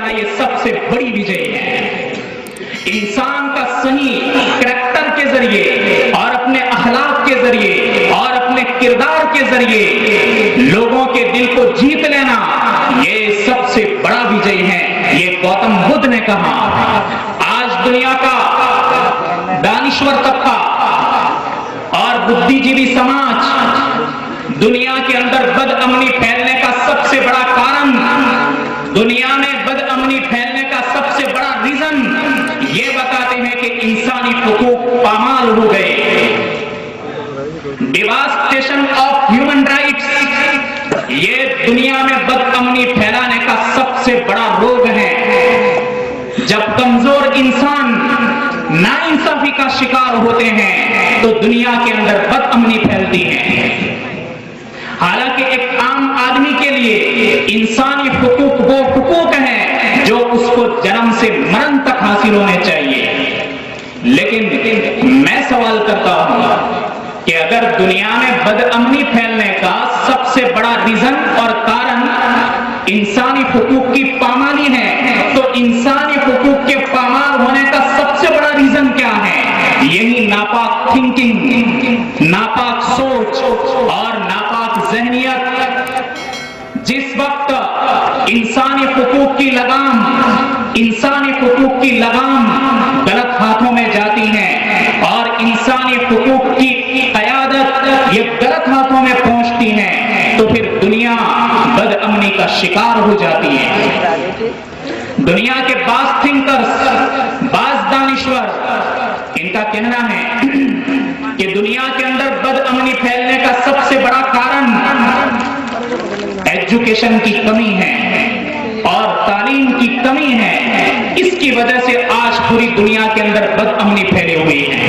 जाना ये सबसे बड़ी विजय है। इंसान का सही करैक्टर के जरिए और अपने अखलाक के जरिए और अपने किरदार के जरिए लोगों के दिल को जीत लेना ये सबसे बड़ा विजय है। ये गौतम बुद्ध ने कहा। आज दुनिया का दानिश्वर तबका और बुद्धिजीवी समाज दुनिया के अंदर बदअमनी फैलने का सबसे बड़ा कारण, दुनिया में बदअमनी फैलने का सबसे बड़ा रीजन ये बताते हैं कि इंसानी हुकूक पामाल हो गए। डिवास्टेशन ऑफ ह्यूमन राइट्स ये दुनिया में बदअमनी फैलाने का सबसे बड़ा रोग है। जब कमजोर इंसान नाइंसाफी का शिकार होते हैं तो दुनिया के अंदर बदअमनी फैलती है। हालांकि एक आम आदमी के लिए इंसानी हुकूक वो हुकूक हैं जो उसको जन्म से मरण तक हासिल होने चाहिए। लेकिन मैं सवाल करता हूं कि अगर दुनिया में बदअमनी फैलने का सबसे बड़ा रीजन और कारण इंसानी हुकूक की पामाली है, तो इंसानी हुकूक के पामाल होने का सबसे बड़ा रीजन क्या है? यही नापाक थिंकिंग, नापाक सोच और नापाक जहनियत। जिस वक्त इंसानी हुकूक की लगाम गलत हाथों में जाती है और इंसानी हुकूक की क़यादत ये गलत हाथों में पहुंचती है तो फिर दुनिया बदअमनी का शिकार हो जाती है। दुनिया के बाज थिंकर्स, बाज दानिश्वर, इनका कहना है कि दुनिया के अंदर बदअमनी फैलने का सबसे बड़ा कारण एजुकेशन की कमी है और तालीम की कमी है। इसकी वजह से आज पूरी दुनिया के अंदर बदअमनी फैली हुई है।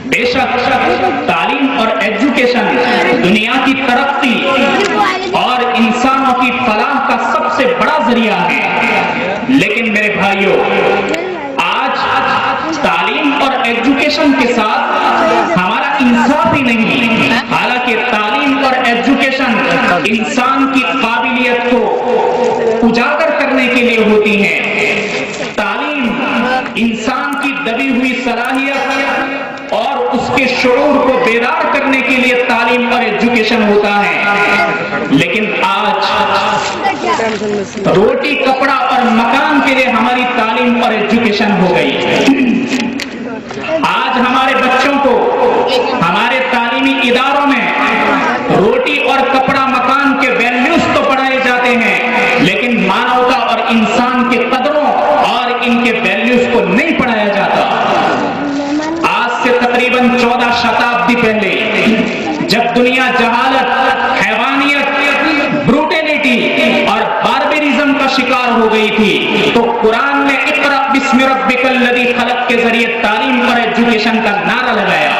बेशक तालीम और एजुकेशन दुनिया की तरक्की और इंसानों की फलाह का सबसे बड़ा जरिया है, लेकिन मेरे भाइयों आज तालीम और एजुकेशन के साथ हमारा इंसाफ ही नहीं। हालांकि तालीम और एजुकेशन इंसान की काबिलियत को उजागर करने के लिए होती है। तालीम इंसान की दबी हुई सलाहियत और उसके शऊर को बेदार करने के लिए तालीम और एजुकेशन होता है। लेकिन आज रोटी, कपड़ा और मकान के लिए हमारी तालीम और एजुकेशन हो गई। आज हमारे बच्चों को हमारे तालीमी इदारों में रोटी और कपड़ा, मकान के वैल्यूज तो पढ़ाए जाते हैं, लेकिन मानवता और इंसान के कदरों और इनके वैल्यूज को नहीं पढ़ाया जाता। आज से तकरीबन 14 शताब्दी पहले जब दुनिया जहालत, हैवानियत, ब्रूटेलिटी और बार्बरिज्म का शिकार हो गई थी, तो कुरान ने इक़रा बिस्मि रब्बिकल लज़ी खलक़ के जरिए तालीम और एजुकेशन का नारा लगाया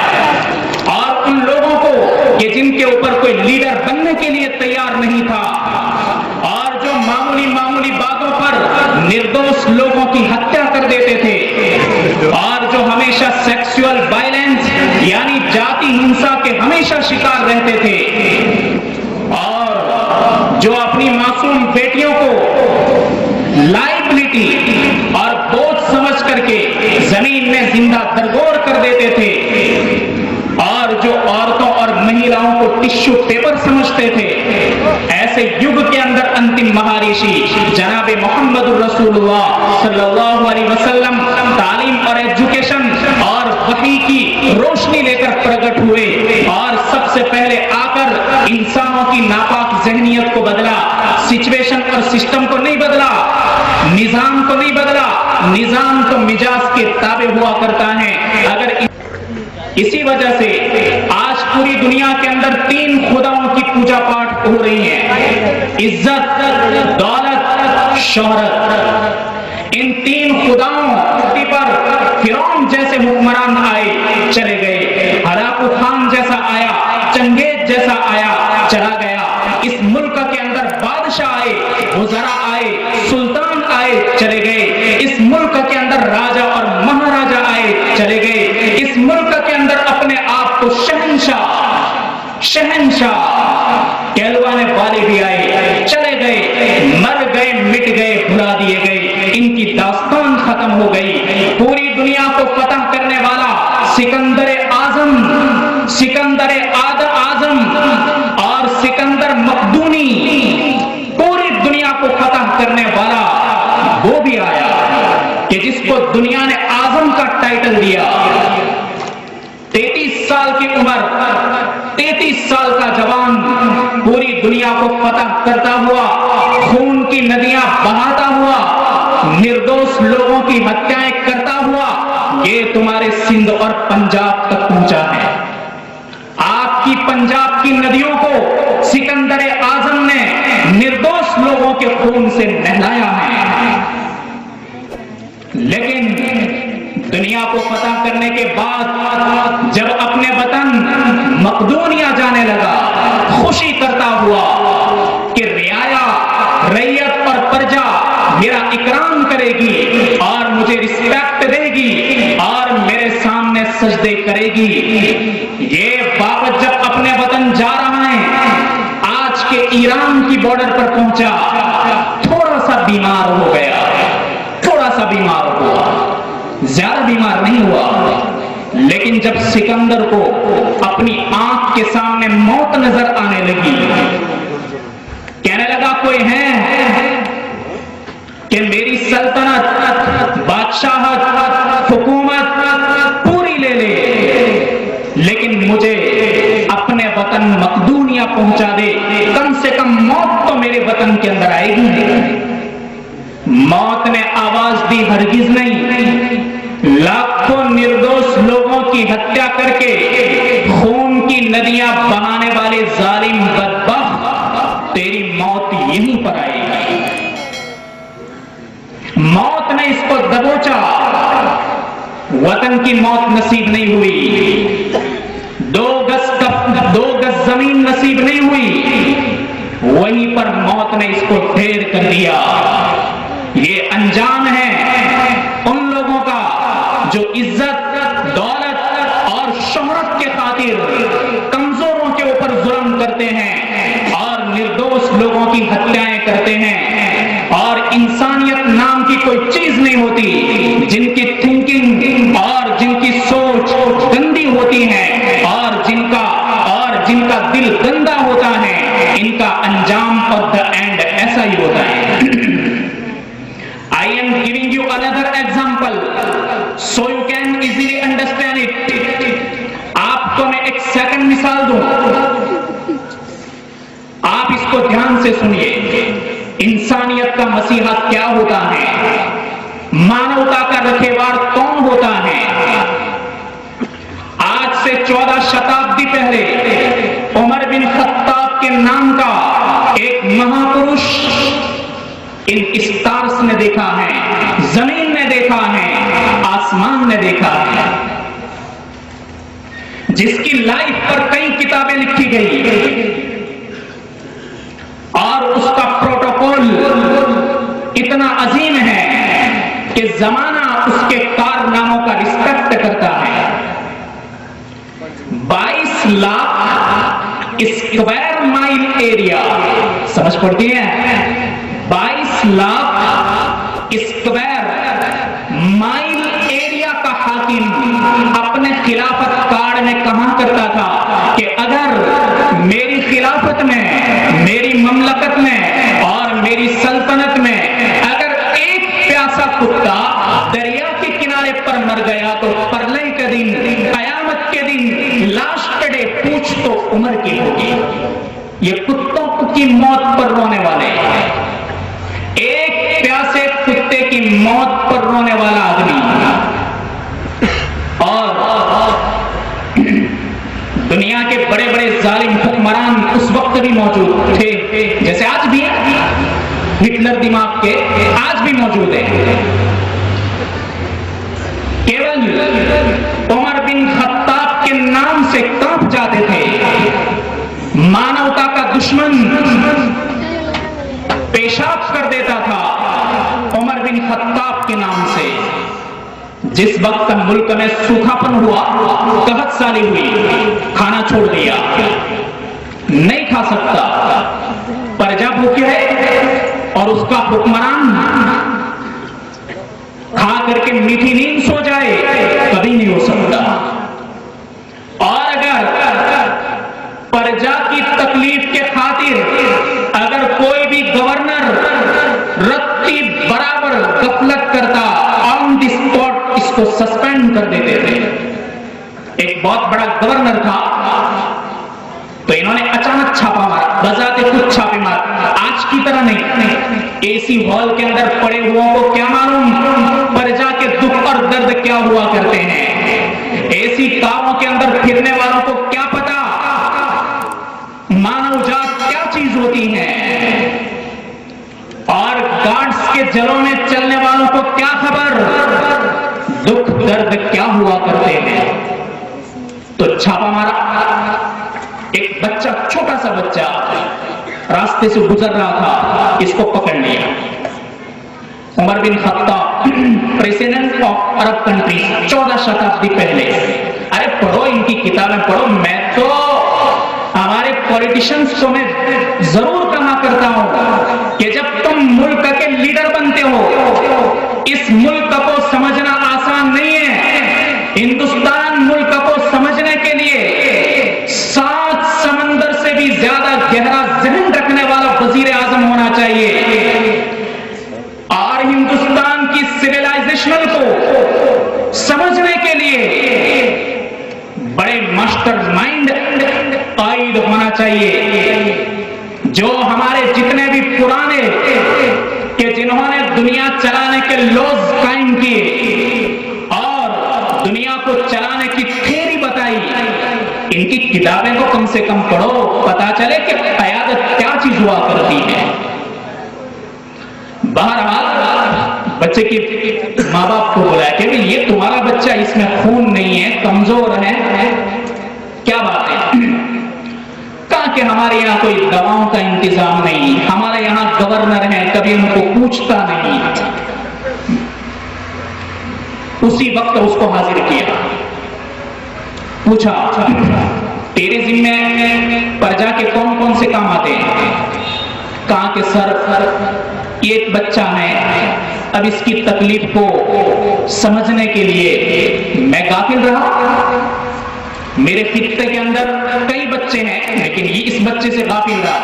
और उन लोगों को कि जिनके ऊपर कोई लीडर बनने के लिए तैयार नहीं था और जो मामूली बातों पर निर्दोष लोगों की हत्या कर देते थे और जो हमेशा सेक्सुअल वायलेंस यानी जाति हिंसा के हमेशा शिकार रहते थे और जो अपनी मासूम बेटियों को लाइबिलिटी और बोझ समझ करके जमीन में जिंदा दरगोर कर देते थे और जो औरतों और महिलाओं को टिश्यू पेपर समझते थे, ऐसे युग के अंदर अंतिम महर्षि जनाबे मोहम्मदुर रसूलुल्लाह सल्लल्लाहु अलैहि वसल्लम तालीम और एजुकेशन और वही की रोशनी लेकर प्रकट हुए और सबसे पहले आकर इंसानों की नापाक जहनियत को बदला। सिचुएशन और सिस्टम को नहीं बदला, निजाम को नहीं बदला। निजाम तो मिजाज के ताबे हुआ करता है। अगर इसी वजह से आज पूरी दुनिया के अंदर 3 खुदाओं की पूजा पाठ हो रही है, इज्जत, दौलत, शोहरत। इन 3 खुदाओं पर फिरौन जैसे हुक्मरान आए चले गए, हलाकू खान जैसा आया, चंगेज जैसा आया चला गया। इस मुल्क के अंदर बादशाह आए, वज़रा आए, सुल्तान आए चले गए। इस मुल्क के अंदर राजा और महाराजा आए चले गए। इस मुल्क के अंदर अपने आप को शहंशाह कहलवाने वाले भी आए चले गए, मर गए, मिट गए, वो भी आया कि जिसको दुनिया ने आजम का टाइटल दिया। 33 साल की उम्र, 33 साल का जवान, पूरी दुनिया को फतह करता हुआ, खून की नदियां बहाता हुआ, निर्दोष लोगों की हत्याएं करता हुआ, ये तुम्हारे सिंध और पंजाब तक पहुंचा है। आपकी पंजाब की नदियों को सिकंदर आजम ने निर्दोष लोगों के खून से नहलाया है। लेकिन दुनिया को पता करने के बाद जब अपने वतन मकदूनिया जाने लगा, खुशी करता हुआ कि रियाया, रैयत और प्रजा मेरा इकराम करेगी और मुझे रिस्पेक्ट देगी और मेरे सामने सजदे करेगी, ये बाबत जब अपने वतन जा रहा है, आज के ईरान की बॉर्डर पर पहुंचा, थोड़ा सा बीमार हो गया, थोड़ा सा बीमार हुआ, ज्यादा बीमार नहीं हुआ। लेकिन जब सिकंदर को अपनी आंख के सामने मौत नजर आने लगी, कहने लगा कोई है कि मेरी सल्तनत, बादशाहत, हुकूमत पूरी ले ले, लेकिन मुझे अपने वतन मकदूनिया पहुंचा दे, कम से कम मौत तो मेरे वतन के अंदर आएगी। मौत ने आवाज दी, हरगिज नहीं। लाखों निर्दोष लोगों की हत्या करके खून की नदियां बहाने वाले जालिम बदबख्त, तेरी मौत यहीं पर आएगी। मौत ने इसको दबोचा, वतन की मौत नसीब नहीं हुई, 2 गज जमीन नसीब नहीं हुई, वहीं पर मौत ने इसको ढेर कर दिया। ये अंजाम है उन लोगों का जो इज्जत, दौलत और शोहरत के खातिर कमजोरों के ऊपर जुल्म करते हैं और निर्दोष लोगों की हत्याएं करते हैं, और इंसानियत नाम की कोई चीज नहीं होती, जिनकी थिंकिंग और जिनकी सोच गंदी होती है और जिनका दिल गंदा होता है, इनका अंजाम और द एंड ऐसा ही होता है। I am giving you another example so you can easily understand it। आपको मैं एक सेकंड मिसाल दूं, आप इसको ध्यान से सुनिए। इंसानियत का मसीहा क्या होता है, मानवता का रखेवार कौन होता है। आज से 14 शताब्दी पहले उमर बिन खत्ताब के नाम का एक महापुरुष इन स्टार्स ने देखा है, जमीन ने देखा है, आसमान ने देखा है, जिसकी लाइफ पर कई किताबें लिखी गई और उसका प्रोटोकॉल इतना अजीम है कि जमाना उसके कारनामों का रिस्पेक्ट करता है। 22 लाख स्क्वायर माइल एरिया, समझ पड़ती है? 22 लाख स्क्वायर माइल एरिया का हाकिम अपने खिलाफत कार्ड में कहा करता था कि अगर मेरी खिलाफत में, मेरी ममलकत में और मेरी सल्तनत में अगर एक प्यासा कुत्ता दरिया के किनारे पर मर गया तो परलय के दिन, कयामत के दिन, लास्ट डे पूछ तो उमर की होगी। ये कुत्तों की मौत पर रोने वाले, एक प्यासे कुत्ते की मौत पर रोने वाला आदमी, और दुनिया के बड़े बड़े जालिम हुक्मरान उस वक्त भी मौजूद थे, जैसे आज भी हिटलर दिमाग के आज भी मौजूद है। केवल उमर बिन खत्ताब के नाम से कांप जाते थे। मानवता का दुश्मन पेशाब कर देता था उमर बिन खत्ताब के नाम से। जिस वक्त मुल्क में सूखापन हुआ, कहत साली हुई, खाना छोड़ दिया, नहीं खा सकता, प्रजा भूखी है और उसका हुक्मरान खा करके मीठी नींद सो जाए, कभी नहीं हो सकता। और अगर प्रजा की तकलीफ के खातिर अगर कोई भी गवर्नर रत्ती बराबर इसको सस्पेंड कर देते थे। एक बहुत बड़ा गवर्नर था, तो इन्होंने अचानक छापा मारा, बजाते खुद छापे मारा। आज की तरह नहीं, एसी हॉल के अंदर पड़े हुओं को क्या मालूम प्रजा के दुख और दर्द क्या हुआ करते हैं। एसी कारों के अंदर फिरने वालों को क्या पता मानव जात क्या चीज होती है, और गार्ड्स के जलों में चलने वालों को क्या खबर दुख दर्द क्या हुआ करते हैं। तो छापा मारा। एक बच्चा, छोटा सा बच्चा रास्ते से गुजर रहा था, इसको पकड़ लिया। Umar bin Khattab, president of Arab countries, 14 शताब्दी पहले। अरे पढ़ो, इनकी किताबें पढ़ो। मैं तो हमारे पॉलिटिशियंस को मैं जरूर कहा करता हूं कि जब तुम मुल्क के लीडर बनते हो, इस मुल्क को समझना आसान नहीं है। हिंदुस्तान मुल्क को समझने के लिए 7 समंदर से भी ज्यादा गहरा जहन रखने वाला वजीर आजम होना चाहिए, और हिंदुस्तान की सिविलाइजेशन को समझने के लिए बड़े मास्टरमाइंड कायद होना चाहिए। जो हमारे जितने भी पुराने कि जिन्होंने दुनिया चलाने के लॉज कायम किए और दुनिया को चलाने की थ्योरी बताई, इनकी किताबें को कम से कम पढ़ो, पता चले कि क़यादत क्या चीज हुआ करती है। बहरहाल बच्चे के माँ बाप को बुलाया कि ये तुम्हारा बच्चा, इसमें खून नहीं है, कमजोर है, क्या बात है? कहा कि हमारे यहाँ कोई दवाओं का इंतजाम नहीं, हमारे यहाँ गवर्नर है, कभी उनको पूछता नहीं। उसी वक्त उसको हाजिर किया, पूछा तेरे जिम्मे प्रजा के कौन कौन से काम आते हैं? कहा कि सर ये एक बच्चा है, अब इसकी तकलीफ को समझने के लिए मैं गाफिल रहा। मेरे खित्ते के अंदर कई बच्चे हैं, लेकिन ये इस बच्चे से गाफिल रहा।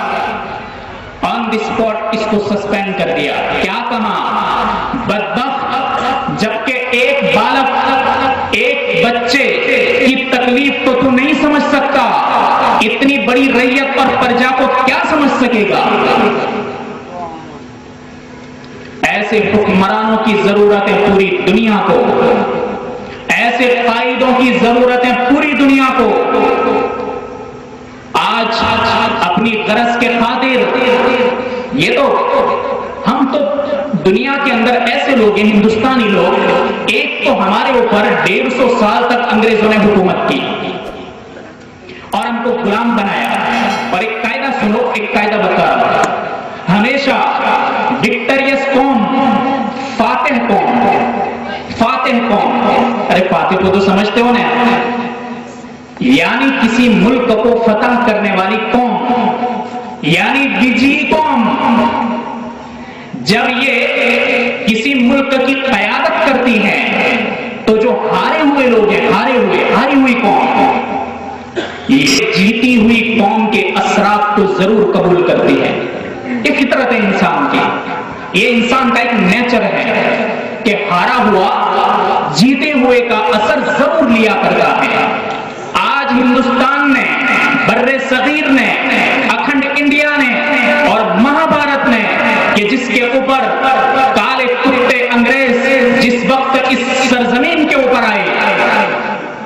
ऑन द स्पॉट इसको सस्पेंड कर दिया। क्या कहा? बदबख्त, जबकि एक बालक, एक बच्चे की तकलीफ तो तू नहीं समझ सकता, इतनी बड़ी रैयत और प्रजा को क्या समझ सकेगा? ऐसे हुक्मरानों की जरूरत है पूरी दुनिया को, ऐसे कायदों की जरूरत है पूरी दुनिया को। आज अपनी गरज के खातिर, ये तो हम तो दुनिया के अंदर ऐसे लोग हैं, हिंदुस्तानी लोग, एक तो हमारे ऊपर 150 साल तक अंग्रेजों ने हुकूमत की और हमको गुलाम बनाया। और एक कायदा सुनो, एक कायदा बता रहा हूं, हमेशा विक्टोरियस कौन, फातेह कौन, फातेह कौन? अरे फातेह को तो समझते हो ना, यानी किसी मुल्क को फतह करने वाली कौन, यानी विजयी कौन। जब ये किसी मुल्क की क़यादत करती हैं, तो जो हारे हुए लोग हैं, हारी हुई कौम, ये जीती हुई कौम के असरात को जरूर कबूल करती है। ये फितरत है इंसान की, ये इंसान का एक नेचर है कि हारा हुआ जीते हुए का असर जरूर लिया करता है। आज हिंदुस्तान ने, बर्रे सगीर ने, अखंड इंडिया ने और महाभारत ने, कि जिसके ऊपर काले कुत्ते अंग्रेज जिस वक्त इस सरजमीन के ऊपर आए,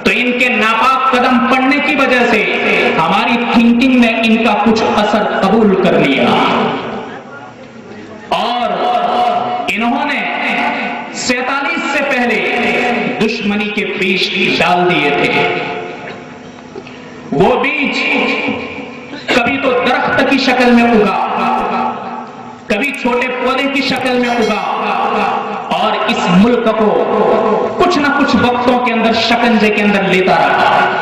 तो इनके नापाक कदम पड़ने की वजह से हमारी थिंकिंग ने इनका कुछ असर कबूल कर लिया और इन्होंने 47 से पहले दुश्मनी के बीज डाल दिए थे। वो बीज कभी तो दरख्त की शक्ल में उगा, कभी छोटे पौधे की शक्ल में उगा, और इस मुल्क को कुछ ना कुछ वक्तों के अंदर शिकंजे के अंदर लेता रहा।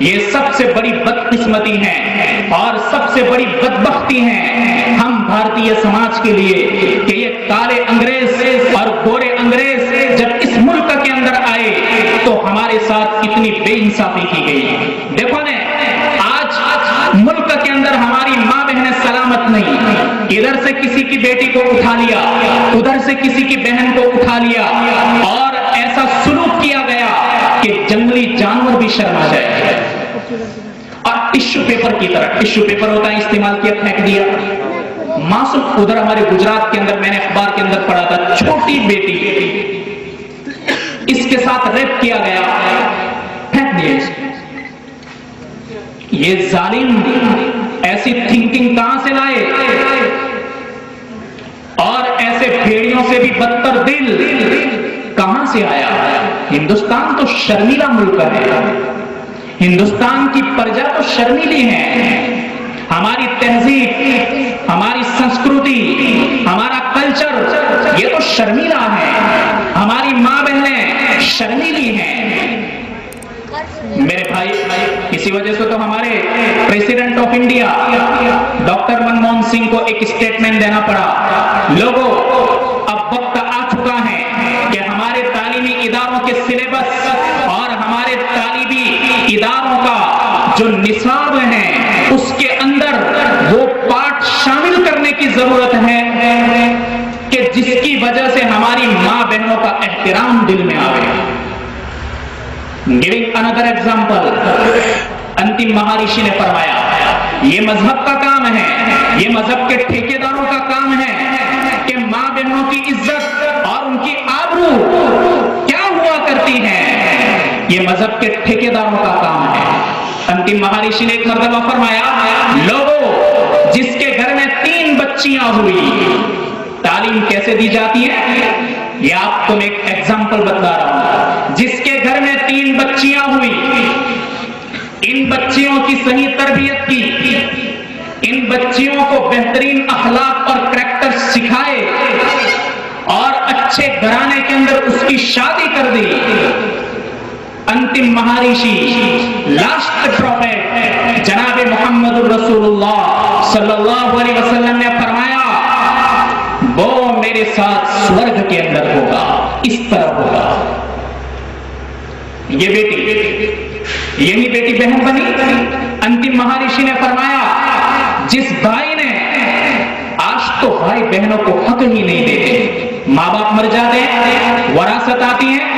ये सबसे बड़ी बदकिस्मती है और सबसे बड़ी बदबख्ती है हम भारतीय समाज के लिए कि ये काले अंग्रेज और गोरे अंग्रेज जब इस मुल्क के अंदर आए तो हमारे साथ इतनी बेइंसाफी की गई। देखो ने, आज मुल्क के अंदर हमारी मां बहनें सलामत नहीं, इधर से किसी की बेटी को उठा लिया, उधर से किसी की बहन को उठा लिया, और ऐसा जंगली जानवर भी शर्मा जाए। और टिश्यू पेपर की तरह, टिश्यू पेपर होता है, इस्तेमाल किया, फेंक दिया। मासूम, उधर हमारे गुजरात के अंदर मैंने अखबार के अंदर पढ़ा था, छोटी बेटी, इसके साथ रेप किया गया, फेंक दिया इसको। ये जालिम ऐसी थिंकिंग कहां से लाए? और ऐसे भेड़ियों से भी बदतर दिल कहां से आया? हिंदुस्तान तो शर्मीला मुल्क है, हिंदुस्तान की प्रजा तो शर्मीली है। हमारी तहजीब, हमारी संस्कृति, हमारा कल्चर, ये तो शर्मीला है। हमारी मां बहनें शर्मीली हैं। मेरे भाई, इसी वजह से तो हमारे president of India doctor Manmohan Singh को एक स्टेटमेंट देना पड़ा। लोगों, अब वक्त आ चुका है कि हमारे तालीमी इदारों के सिलेबस और हमारे तालीमी इदारों का जो निसाब है उसके अंदर वो पाठ शामिल करने की जरूरत है कि जिसकी वजह से हमारी मां बहनों का एहतराम दिल में आवे। गिविंग अनदर एग्जाम्पल, अंतिम महर्षि ने फरमाया, ये मजहब का काम है, ये मजहब के ठेकेदारों का काम है कि मां बहनों की इज्जत और उनकी आबरू क्या हुआ करती है, ये मजहब के ठेकेदारों का काम है। अंतिम महर्षि ने एक मर्तबा फरमाया, लोगों, जिसके घर में 3 बच्चियां हुई, तालीम कैसे दी जाती है? ये आपको मैं एक एग्जाम्पल बता रहा हूं। जिसके घर में 3 बच्चियां हुई, इन बच्चियों की सही तरबियत की, इन बच्चियों को बेहतरीन अखलाक और करैक्टर सिखाए और अच्छे घराने के अंदर उसकी शादी कर दी। अंतिम महर्षि, लास्ट प्रॉफेट जनाब मोहम्मद रसूलुल्लाह सल्लल्लाहु अलैहि वसल्लम ने फरमाया, वो मेरे साथ स्वर्ग के अंदर होगा, इस तरह होगा। ये बेटी, यही बेटी बहन बनी। अंतिम महर्षि ने फरमाया, जिस भाई ने, आज तो भाई बहनों को हक ही नहीं देते, मां बाप मर जाते हैं, वरासत आती है।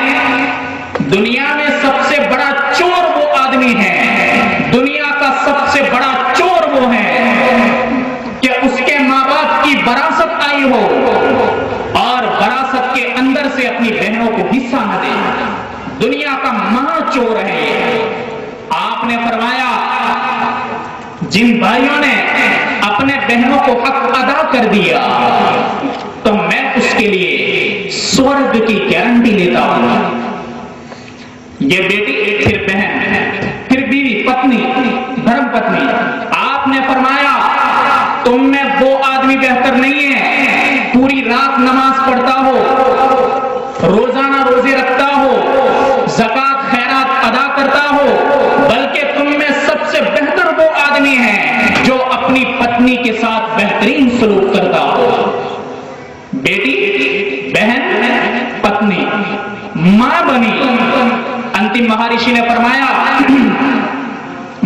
दुनिया में सबसे बड़ा चोर वो आदमी है, दुनिया का सबसे बड़ा चोर वो है कि उसके मां बाप की वरासत आई हो और वरासत के अंदर से अपनी बहनों को हिस्सा न दे। दुनिया का महाचोर है ये। आपने फरमाया, जिन भाइयों ने अपने बहनों को हक अदा कर दिया, तो मैं उसके लिए स्वर्ग की गारंटी लेता हूं। ये बेटी, फिर बहन, फिर बीवी, पत्नी, धर्म पत्नी। आपने फरमाया, तुम में वो आदमी बेहतर नहीं है पूरी रात नमाज पढ़ता हो, रोजाना रोजे रखता हो, ज़कात खैरात अदा करता हो, बल्कि तुम में सबसे बेहतर वो आदमी है जो अपनी पत्नी के साथ बेहतरीन सलूक करता हो। बेटी, बहन, पत्नी, मां बनी। अंतिम महर्षि ने फरमाया,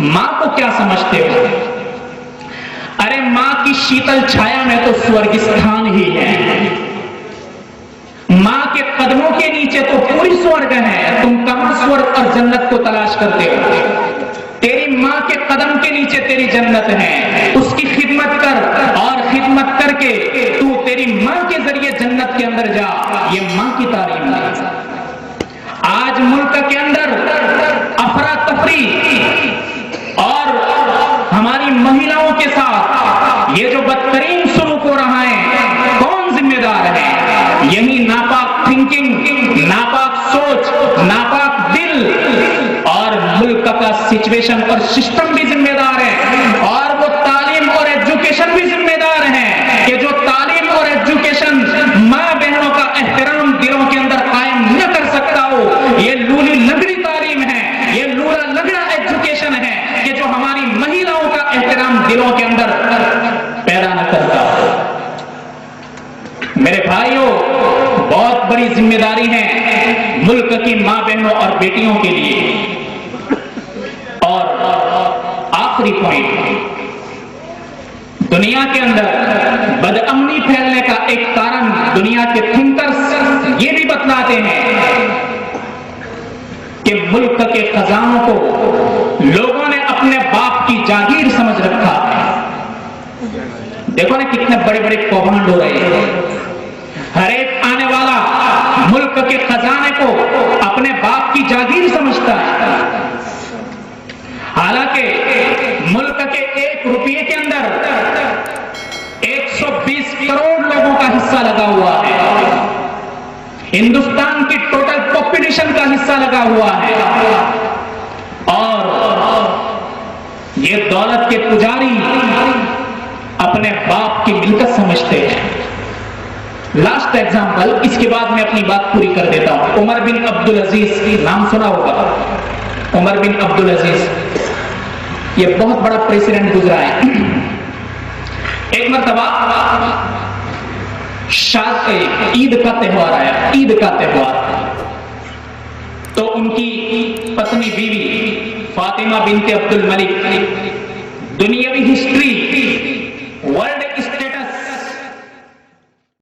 मां को क्या समझते हो? अरे मां की शीतल छाया में तो स्वर्ग स्थान ही है, मां के कदमों के नीचे तो पूरी स्वर्ग है। तुम कहां स्वर्ग और जन्नत को तलाश करते हो? तेरी मां के कदम के नीचे तेरी जन्नत है। उसकी खिदमत कर और खिदमत करके तू तेरी मां के जरिए जन्नत के अंदर जा। ये मां की तारीफ है। आज मुल्क के अंदर अफरा तफरी और हमारी महिलाओं के साथ ये जो बदतरीन सलूक हो रहा है, कौन जिम्मेदार है? यही नापाक थिंकिंग, नापाक सोच, नापाक दिल और मुल्क का सिचुएशन और सिस्टम भी जिम्मेदार है, और वो तालीम और एजुकेशन भी जिम्मेदार है कि जो तालीम और एजुकेशन मां बहनों का एहतराम दिलों के अंदर कायम न कर सकता हो। ये लूली लगड़ी तालीम है, ये लूला लगड़ा एजुकेशन है कि जो हमारी महिलाओं का एहतराम दिलों के अंदर पैदा न करता हो। मेरे भाइयों, बहुत बड़ी जिम्मेदारी है मुल्क की मां बहनों और बेटियों के लिए। और आखिरी पॉइंट, दुनिया के अंदर बदअमनी फैलने का एक कारण दुनिया के थिंकर्स ये भी बतलाते हैं कि मुल्क के खजानों को लोगों ने अपने बाप की जागीर समझ रखा है। देखो ना कितने बड़े बड़े कौभांड हो रहे हैं। हर एक आने वाला मुल्क के खजाने को अपने बाप की जागीर समझता है। हालांकि मुल्क के 1 रुपये के अंदर 120 करोड़ लोगों का हिस्सा लगा हुआ है। हिंदुस्तान की टोटल पॉपुलेशन का हिस्सा लगा हुआ है। और ये दौलत के पुजारी अपने बाप की मिल्कत समझते हैं। लास्ट एग्जांपल, इसके बाद मैं अपनी बात पूरी कर देता हूं। उमर बिन अब्दुल अजीज, नाम सुना होगा। उमर बिन अब्दुल अजीज, ये बहुत बड़ा प्रेसिडेंट गुजरा है। एक मरतबा ईद का त्योहार आया, ईद का त्योहार। तो उनकी पत्नी बीवी फातिमा बिनते अब्दुल मलिक दुनियावी हिस्ट्री